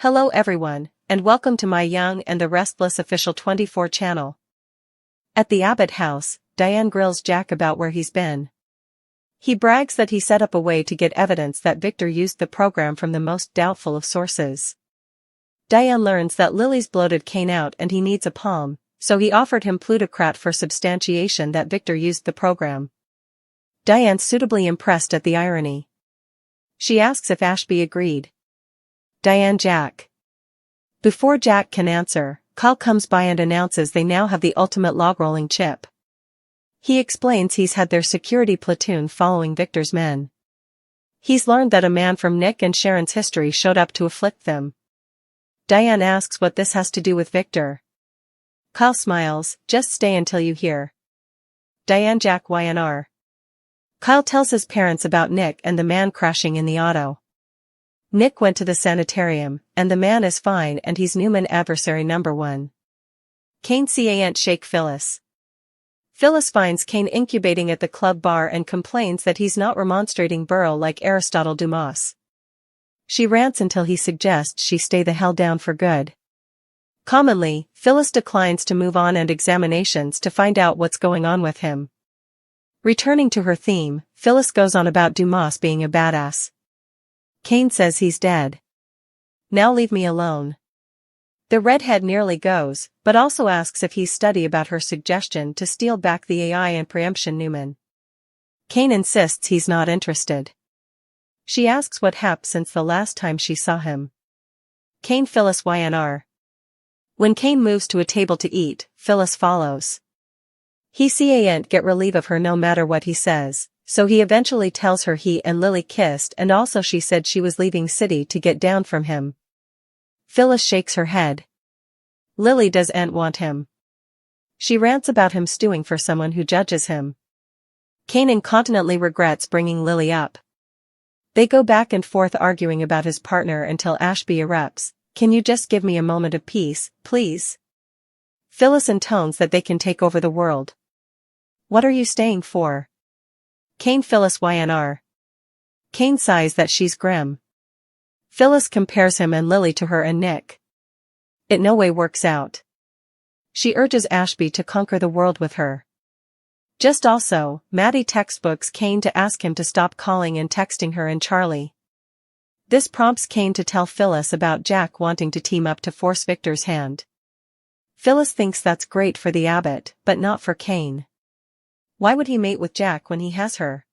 Hello everyone, and welcome to my Young and the Restless official 24 channel. At the Abbott house, Diane grills Jack about where he's been. He brags that he set up a way to get evidence that Victor used the program from the most doubtful of sources. Diane learns that Lily's bloated Kane out and he needs a palm, so he offered him plutocrat for substantiation that Victor used the program. Diane's suitably impressed at the irony. She asks if Ashby agreed. Diane Jack. Before Jack can answer, Kyle comes by and announces they now have the ultimate log-rolling chip. He explains he's had their security platoon following Victor's men. He's learned that a man from Nick and Sharon's history showed up to afflict them. Diane asks what this has to do with Victor. Kyle smiles, just stay until you hear. Diane Jack YNR. Kyle tells his parents about Nick and the man crashing in the auto. Nick went to the sanitarium, and the man is fine and he's Newman adversary number 1. Kane can't shake Phyllis. Phyllis finds Kane incubating at the club bar and complains that he's not remonstrating Burrow like Aristotle Dumas. She rants until he suggests she stay the hell down for good. Commonly, Phyllis declines to move on and examinations to find out what's going on with him. Returning to her theme, Phyllis goes on about Dumas being a badass. Kane says he's dead. Now leave me alone. The redhead nearly goes, but also asks if he's studied about her suggestion to steal back the AI and preemption Newman. Kane insists he's not interested. She asks what happened since the last time she saw him. Kane Phyllis YNR. When Kane moves to a table to eat, Phyllis follows. He can't get relief of her no matter what he says, so he eventually tells her he and Lily kissed and also she said she was leaving city to get down from him. Phyllis shakes her head. Lily doesn't want him. She rants about him stewing for someone who judges him. Kane incontinently regrets bringing Lily up. They go back and forth arguing about his partner until Ashby erupts. Can you just give me a moment of peace, please? Phyllis intones that they can take over the world. What are you staying for? Kane Phyllis YNR. Kane sighs that she's grim. Phyllis compares him and Lily to her and Nick. It no way works out. She urges Ashby to conquer the world with her. Just also, Maddie textbooks Kane to ask him to stop calling and texting her and Charlie. This prompts Kane to tell Phyllis about Jack wanting to team up to force Victor's hand. Phyllis thinks that's great for the Abbott, but not for Kane. Why would he mate with Jack when he has her?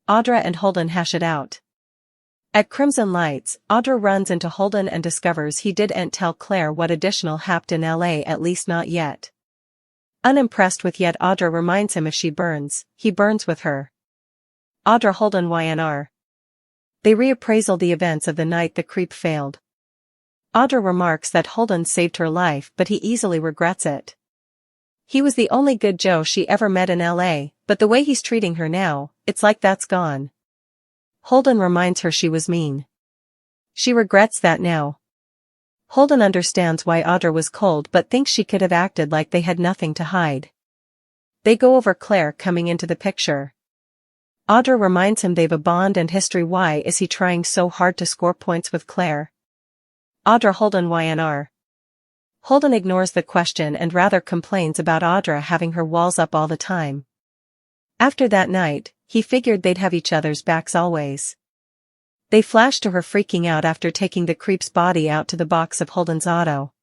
Audra and Holden hash it out. At Crimson Lights, Audra runs into Holden and discovers he didn't tell Claire what additional happened in LA, at least not yet. Unimpressed with yet, Audra reminds him if she burns, he burns with her. Audra Holden YNR. They reappraisal the events of the night the creep failed. Audra remarks that Holden saved her life but he easily regrets it. He was the only good Joe she ever met in LA, but the way he's treating her now, it's like that's gone. Holden reminds her she was mean. She regrets that now. Holden understands why Audra was cold but thinks she could have acted like they had nothing to hide. They go over Claire coming into the picture. Audra reminds him they've a bond and history. Why is he trying so hard to score points with Claire? Audra Holden YNR. Holden ignores the question and rather complains about Audra having her walls up all the time. After that night, he figured they'd have each other's backs always. They flash to her freaking out after taking the creep's body out to the box of Holden's auto.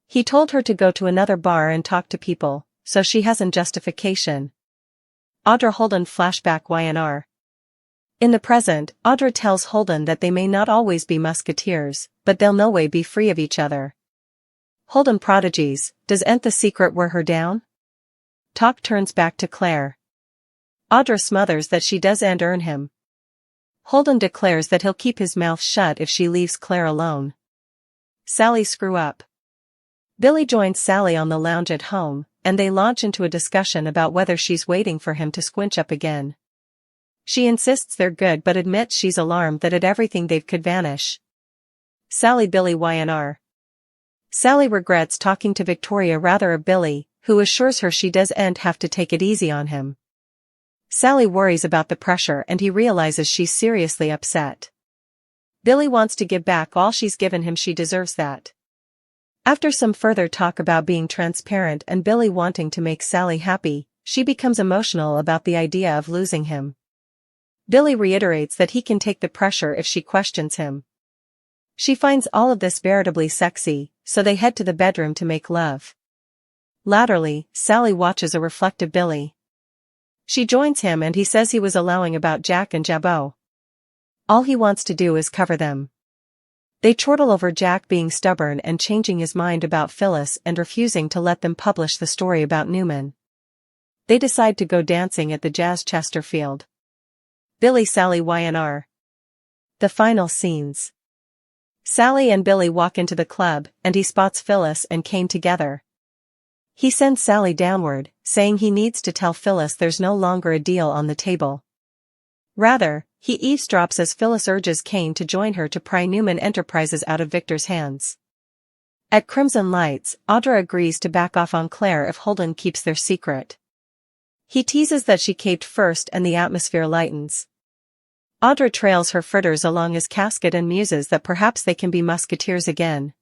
He told her to go to another bar and talk to people, so she has an justification. Audra Holden flashback YNR. In the present, Audra tells Holden that they may not always be musketeers, but they'll no way be free of each other. Holden prodigies, doesn't the secret wear her down? Talk turns back to Claire. Audra smothers that she doesn't earn him. Holden declares that he'll keep his mouth shut if she leaves Claire alone. Sally screw up. Billy joins Sally on the lounge at home, and they launch into a discussion about whether she's waiting for him to squinch up again. She insists they're good but admits she's alarmed that everything they've could vanish. Sally Billy YNR. Sally regrets talking to Victoria rather of Billy, who assures her she doesn't have to take it easy on him. Sally worries about the pressure and he realizes she's seriously upset. Billy wants to give back all she's given him. She deserves that. After some further talk about being transparent and Billy wanting to make Sally happy, she becomes emotional about the idea of losing him. Billy reiterates that he can take the pressure if she questions him. She finds all of this veritably sexy, so they head to the bedroom to make love. Latterly, Sally watches a reflective Billy. She joins him and he says he was allowing about Jack and Jabot. All he wants to do is cover them. They chortle over Jack being stubborn and changing his mind about Phyllis and refusing to let them publish the story about Newman. They decide to go dancing at the Jazz Chesterfield. Billy Sally YNR. The final scenes. Sally and Billy walk into the club, and he spots Phyllis and Kane together. He sends Sally downward, saying he needs to tell Phyllis there's no longer a deal on the table. Rather, he eavesdrops as Phyllis urges Kane to join her to pry Newman Enterprises out of Victor's hands. At Crimson Lights, Audra agrees to back off on Claire if Holden keeps their secret. He teases that she caved first and the atmosphere lightens. Audra trails her fritters along his casket and muses that perhaps they can be musketeers again.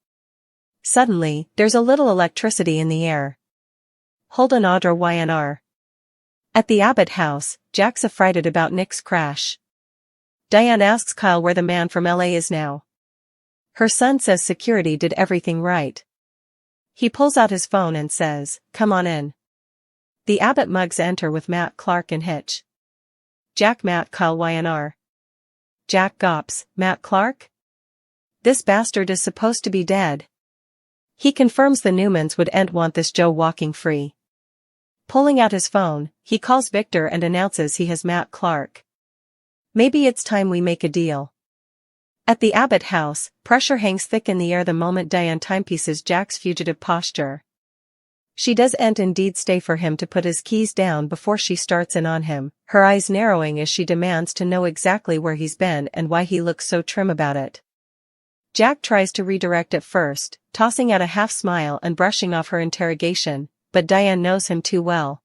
Suddenly, there's a little electricity in the air. Holden Audra YNR. At the Abbott house, Jack's affrighted about Nick's crash. Diane asks Kyle where the man from LA is now. Her son says security did everything right. He pulls out his phone and says, "Come on in." The Abbott mugs enter with Matt, Clark and Hitch. Jack Matt Kyle YNR. Jack gops, "Matt Clark? This bastard is supposed to be dead." He confirms the Newmans would want this Joe walking free. Pulling out his phone, he calls Victor and announces he has Matt Clark. "Maybe it's time we make a deal." At the Abbott house, pressure hangs thick in the air the moment Diane timepieces Jack's fugitive posture. She does indeed stay for him to put his keys down before she starts in on him, her eyes narrowing as she demands to know exactly where he's been and why he looks so trim about it. Jack tries to redirect at first, tossing out a half smile and brushing off her interrogation, but Diane knows him too well.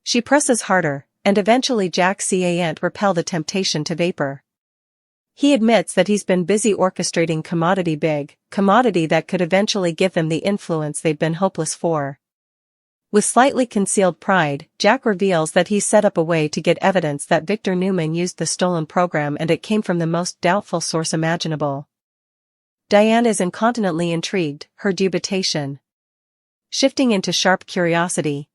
She presses harder, and eventually Jack can't repel the temptation to vapor. He admits that he's been busy orchestrating commodity that could eventually give them the influence they've been hopeless for. With slightly concealed pride, Jack reveals that he's set up a way to get evidence that Victor Newman used the stolen program and it came from the most doubtful source imaginable. Diane is incontinently intrigued, her dubitation shifting into sharp curiosity.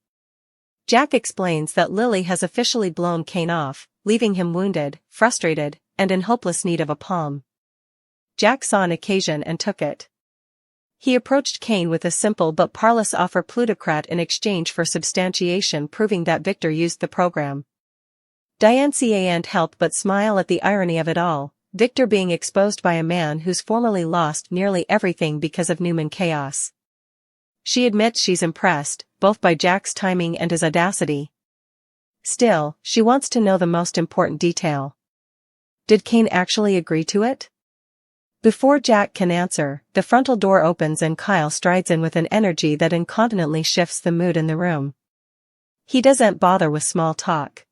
Jack explains that Lily has officially blown Kane off, leaving him wounded, frustrated, and in hopeless need of a palm. Jack saw an occasion and took it. He approached Kane with a simple but parlous offer plutocrat in exchange for substantiation proving that Victor used the program. Diane can't help but smile at the irony of it all, Victor being exposed by a man who's formerly lost nearly everything because of Newman chaos. She admits she's impressed, both by Jack's timing and his audacity. Still, she wants to know the most important detail. Did Kane actually agree to it? Before Jack can answer, the frontal door opens and Kyle strides in with an energy that incontinently shifts the mood in the room. He doesn't bother with small talk.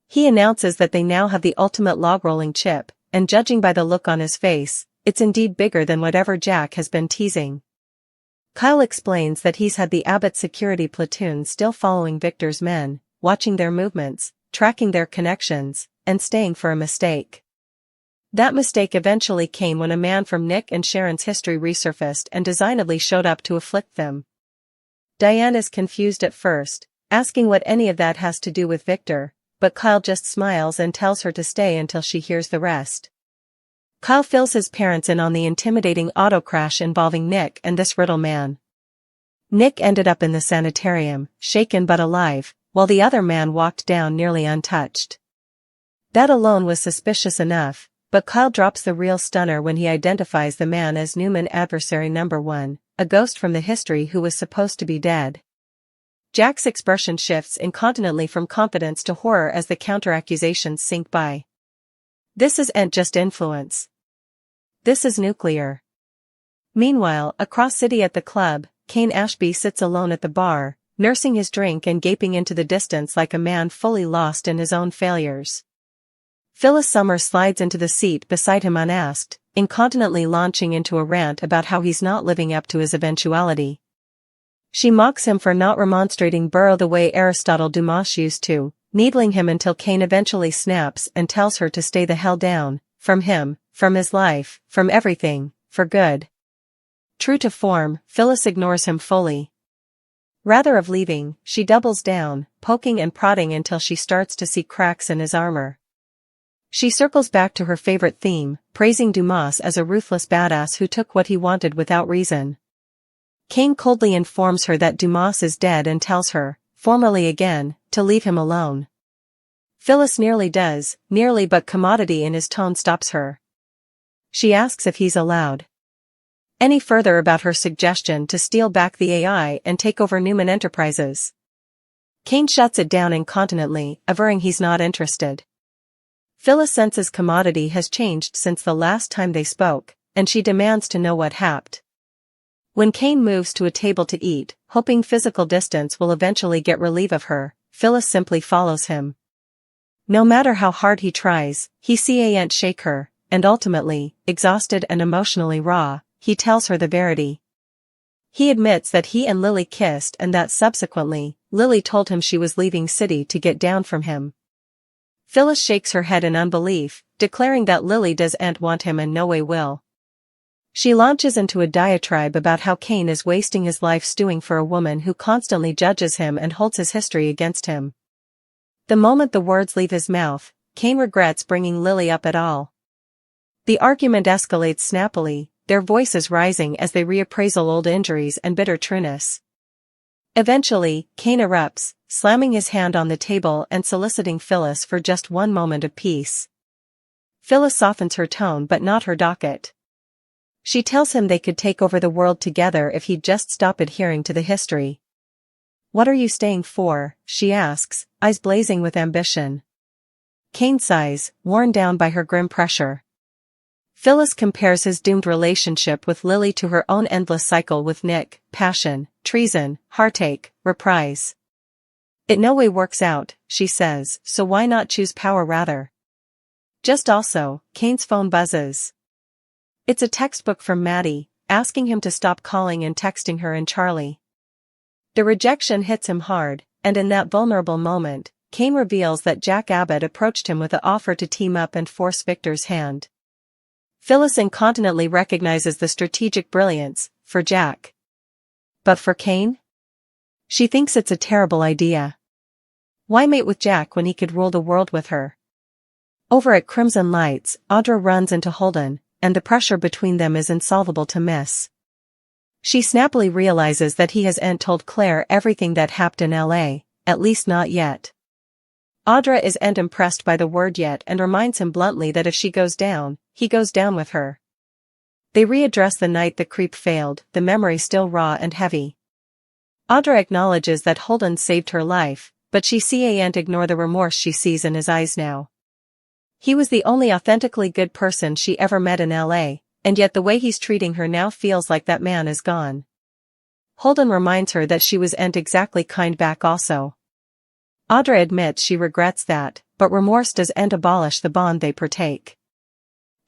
He announces that they now have the ultimate log-rolling chip, and judging by the look on his face, it's indeed bigger than whatever Jack has been teasing. Kyle explains that he's had the Abbott security platoon still following Victor's men, watching their movements, tracking their connections, and staying for a mistake. That mistake eventually came when a man from Nick and Sharon's history resurfaced and designedly showed up to afflict them. Diane is confused at first, asking what any of that has to do with Victor, but Kyle just smiles and tells her to stay until she hears the rest. Kyle fills his parents in on the intimidating auto crash involving Nick and this Riddle man. Nick ended up in the sanitarium, shaken but alive, while the other man walked down nearly untouched. That alone was suspicious enough, but Kyle drops the real stunner when he identifies the man as Newman adversary number 1, a ghost from the history who was supposed to be dead. Jack's expression shifts incontinently from confidence to horror as the counter-accusations sink by. This isn't just influence. This is nuclear. Meanwhile, across city at the club, Kane Ashby sits alone at the bar, nursing his drink and gaping into the distance like a man fully lost in his own failures. Phyllis Summers slides into the seat beside him unasked, incontinently launching into a rant about how he's not living up to his eventuality. She mocks him for not remonstrating Burrow the way Aristotle Dumas used to, needling him until Kane eventually snaps and tells her to stay the hell down, from him, from his life, from everything, for good. True to form, Phyllis ignores him fully. Rather of leaving, she doubles down, poking and prodding until she starts to see cracks in his armor. She circles back to her favorite theme, praising Dumas as a ruthless badass who took what he wanted without reason. Kane coldly informs her that Dumas is dead and tells her, formally again, to leave him alone. Phyllis nearly does, but commodity in his tone stops her. She asks if he's allowed any further about her suggestion to steal back the AI and take over Newman Enterprises. Kane shuts it down incontinently, averring he's not interested. Phyllis senses commodity has changed since the last time they spoke, and she demands to know what happened. When Kane moves to a table to eat, hoping physical distance will eventually get relief of her, Phyllis simply follows him. No matter how hard he tries, he can't shake her, and ultimately, exhausted and emotionally raw, he tells her the verity. He admits that he and Lily kissed and that subsequently, Lily told him she was leaving city to get down from him. Phyllis shakes her head in unbelief, declaring that Lily doesn't want him and no way will. She launches into a diatribe about how Kane is wasting his life stewing for a woman who constantly judges him and holds his history against him. The moment the words leave his mouth, Kane regrets bringing Lily up at all. The argument escalates snappily, their voices rising as they reappraisal old injuries and bitter trueness. Eventually, Kane erupts, slamming his hand on the table and soliciting Phyllis for just one moment of peace. Phyllis softens her tone but not her docket. She tells him they could take over the world together if he'd just stop adhering to the history. "What are you staying for?" she asks, eyes blazing with ambition. Kane sighs, worn down by her grim pressure. Phyllis compares his doomed relationship with Lily to her own endless cycle with Nick: passion, treason, heartache, reprise. "It no way works out," she says, "so why not choose power rather?" Just also, Kane's phone buzzes. It's a textbook from Maddie, asking him to stop calling and texting her and Charlie. The rejection hits him hard, and in that vulnerable moment, Kane reveals that Jack Abbott approached him with the offer to team up and force Victor's hand. Phyllis incontinently recognizes the strategic brilliance, for Jack. But for Kane? She thinks it's a terrible idea. Why mate with Jack when he could rule the world with her? Over at Crimson Lights, Audra runs into Holden, and the pressure between them is insolvable to miss. She snappily realizes that he hasn't told Claire everything that happened in LA, at least not yet. Audra isn't impressed by the word yet and reminds him bluntly that if she goes down, he goes down with her. They readdress the night the creep failed, the memory still raw and heavy. Audra acknowledges that Holden saved her life, but she can't ignore the remorse she sees in his eyes now. He was the only authentically good person she ever met in LA, and yet the way he's treating her now feels like that man is gone. Holden reminds her that she wasn't exactly kind back also. Audra admits she regrets that, but remorse doesn't abolish the bond they partake.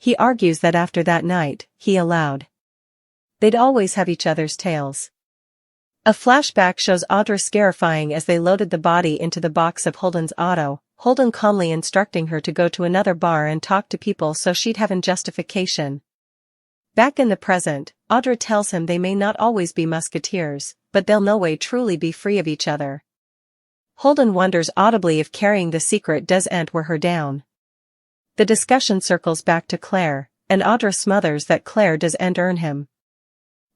He argues that after that night, he allowed they'd always have each other's tails. A flashback shows Audra scarifying as they loaded the body into the box of Holden's auto, Holden calmly instructing her to go to another bar and talk to people so she'd have an justification. Back in the present, Audra tells him they may not always be musketeers, but they'll no way truly be free of each other. Holden wonders audibly if carrying the secret doesn't wear her down. The discussion circles back to Claire, and Audra smothers that Claire doesn't earn him.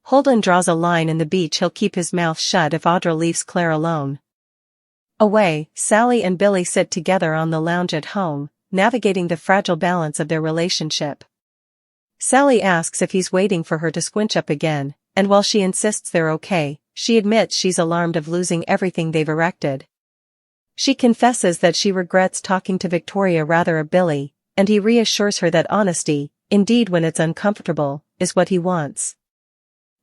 Holden draws a line in the beach he'll keep his mouth shut if Audra leaves Claire alone. Away, Sally and Billy sit together on the lounge at home, navigating the fragile balance of their relationship. Sally asks if he's waiting for her to squinch up again, and while she insists they're okay, she admits she's alarmed of losing everything they've erected. She confesses that she regrets talking to Victoria rather than Billy, and he reassures her that honesty, indeed when it's uncomfortable, is what he wants.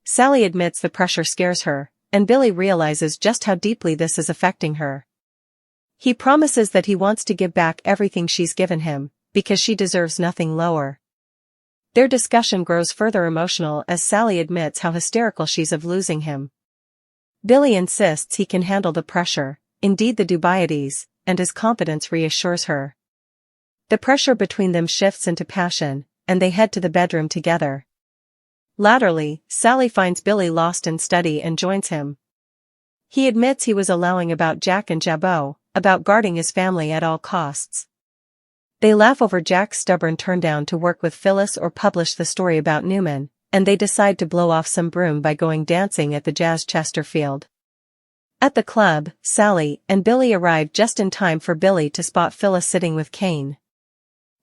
Sally admits the pressure scares her, and Billy realizes just how deeply this is affecting her. He promises that he wants to give back everything she's given him, because she deserves nothing lower. Their discussion grows further emotional as Sally admits how hysterical she's of losing him. Billy insists he can handle the pressure, indeed the dubieties, and his confidence reassures her. The pressure between them shifts into passion, and they head to the bedroom together. Latterly, Sally finds Billy lost in study and joins him. He admits he was allowing about Jack and Jabot, about guarding his family at all costs. They laugh over Jack's stubborn turndown to work with Phyllis or publish the story about Newman, and they decide to blow off some broom by going dancing at the Jazz Chesterfield. At the club, Sally and Billy arrive just in time for Billy to spot Phyllis sitting with Kane.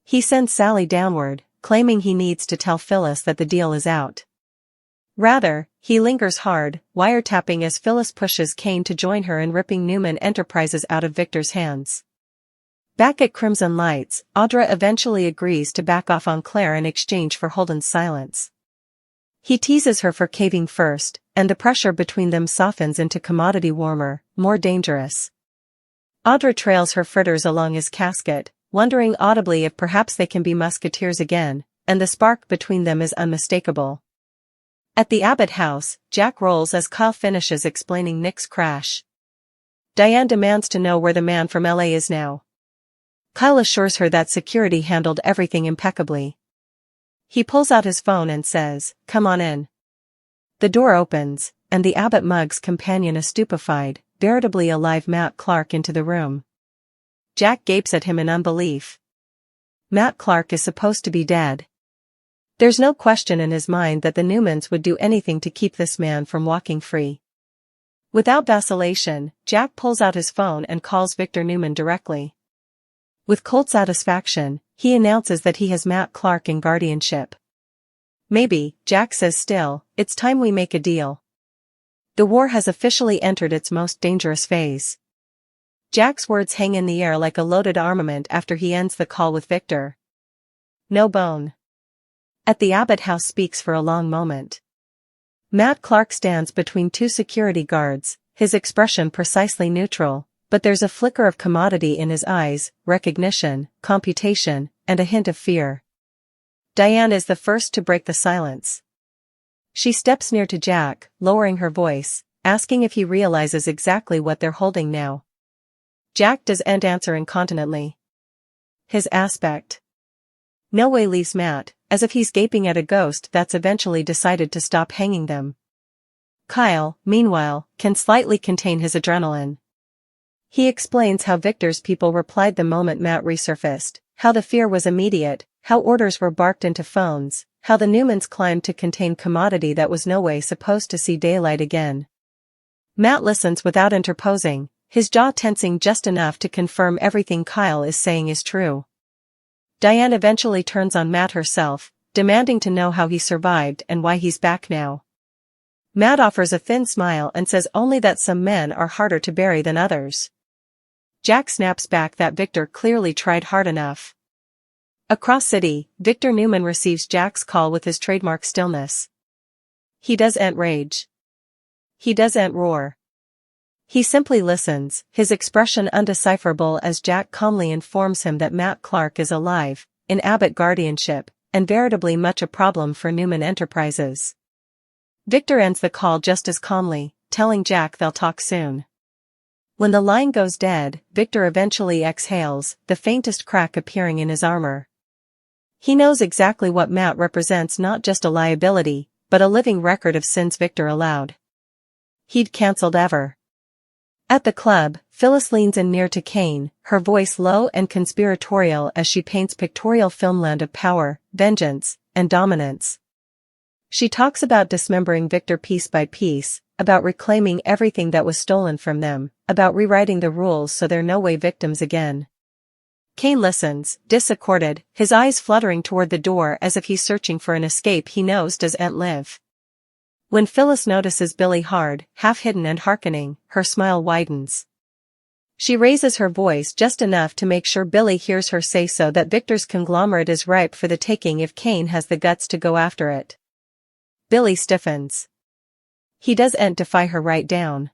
He sends Sally downward, claiming he needs to tell Phyllis that the deal is out. Rather, he lingers hard, wiretapping as Phyllis pushes Kane to join her in ripping Newman Enterprises out of Victor's hands. Back at Crimson Lights, Audra eventually agrees to back off on Claire in exchange for Holden's silence. He teases her for caving first, and the pressure between them softens into commodity warmer, more dangerous. Audra trails her fritters along his casket, wondering audibly if perhaps they can be musketeers again, and the spark between them is unmistakable. At the Abbott house, Jack rolls as Kyle finishes explaining Nick's crash. Diane demands to know where the man from LA is now. Kyle assures her that security handled everything impeccably. He pulls out his phone and says, "Come on in." The door opens, and the Abbott mug's companion a stupefied, veritably alive Matt Clark into the room. Jack gapes at him in unbelief. Matt Clark is supposed to be dead. There's no question in his mind that the Newmans would do anything to keep this man from walking free. Without vacillation, Jack pulls out his phone and calls Victor Newman directly. With cold satisfaction, he announces that he has Matt Clark in guardianship. "Maybe," Jack says still, "it's time we make a deal. The war has officially entered its most dangerous phase." Jack's words hang in the air like a loaded armament after he ends the call with Victor. No bone. At the Abbott house speaks for a long moment. Matt Clark stands between two security guards, his expression precisely neutral, but there's a flicker of commodity in his eyes, recognition, computation, and a hint of fear. Diane is the first to break the silence. She steps near to Jack, lowering her voice, asking if he realizes exactly what they're holding now. Jack doesn't answer incontinently. His aspect. No way leaves Matt, as if he's gaping at a ghost that's eventually decided to stop hanging them. Kyle, meanwhile, can slightly contain his adrenaline. He explains how Victor's people replied the moment Matt resurfaced, how the fear was immediate, how orders were barked into phones, how the Newmans climbed to contain commodity that was no way supposed to see daylight again. Matt listens without interposing, his jaw tensing just enough to confirm everything Kyle is saying is true. Diane eventually turns on Matt herself, demanding to know how he survived and why he's back now. Matt offers a thin smile and says only that some men are harder to bury than others. Jack snaps back that Victor clearly tried hard enough. Across city, Victor Newman receives Jack's call with his trademark stillness. He doesn't rage. He doesn't roar. He simply listens, his expression undecipherable as Jack calmly informs him that Matt Clark is alive, in Abbott guardianship, and veritably much a problem for Newman Enterprises. Victor ends the call just as calmly, telling Jack they'll talk soon. When the line goes dead, Victor eventually exhales, the faintest crack appearing in his armor. He knows exactly what Matt represents, not just a liability, but a living record of sins Victor allowed. He'd cancelled ever. At the club, Phyllis leans in near to Kane, her voice low and conspiratorial as she paints pictorial filmland of power, vengeance, and dominance. She talks about dismembering Victor piece by piece, about reclaiming everything that was stolen from them, about rewriting the rules so they're no way victims again. Kane listens, disaccorded, his eyes fluttering toward the door as if he's searching for an escape he knows doesn't live. When Phyllis notices Billy hard, half-hidden and hearkening, her smile widens. She raises her voice just enough to make sure Billy hears her say so that Victor's conglomerate is ripe for the taking if Kane has the guts to go after it. Billy stiffens. He doesn't defy her right down.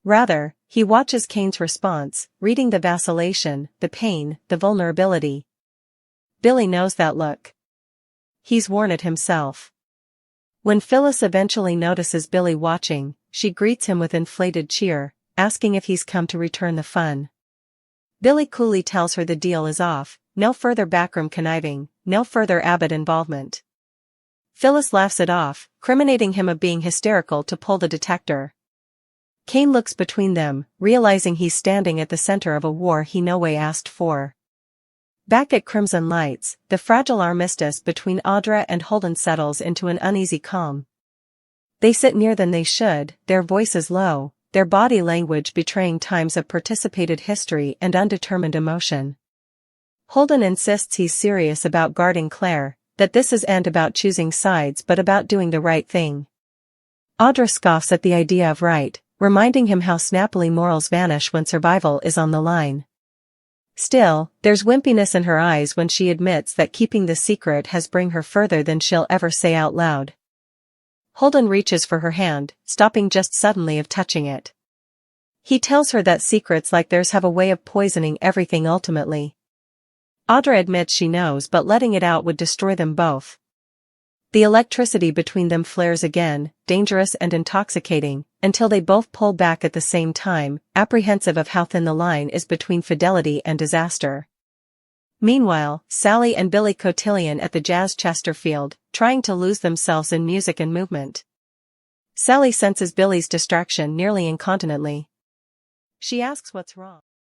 Rather, he watches Kane's response, reading the vacillation, the pain, the vulnerability. Billy knows that look. He's worn it himself. When Phyllis eventually notices Billy watching, she greets him with inflated cheer, asking if he's come to return the fun. Billy coolly tells her the deal is off, no further backroom conniving, no further Abbott involvement. Phyllis laughs it off, criminating him of being hysterical to pull the detector. Kane looks between them, realizing he's standing at the center of a war he no way asked for. Back at Crimson Lights, the fragile armistice between Audra and Holden settles into an uneasy calm. They sit near than they should, their voices low, their body language betraying times of participated history and undetermined emotion. Holden insists he's serious about guarding Claire, that this isn't about choosing sides but about doing the right thing. Audra scoffs at the idea of right, reminding him how snappily morals vanish when survival is on the line. Still, there's wimpiness in her eyes when she admits that keeping the secret has bring her further than she'll ever say out loud. Holden reaches for her hand, stopping just suddenly of touching it. He tells her that secrets like theirs have a way of poisoning everything ultimately. Audra admits she knows, but letting it out would destroy them both. The electricity between them flares again, dangerous and intoxicating, until they both pull back at the same time, apprehensive of how thin the line is between fidelity and disaster. Meanwhile, Sally and Billy cotillion at the Jazz Chesterfield, trying to lose themselves in music and movement. Sally senses Billy's distraction nearly incontinently. She asks what's wrong.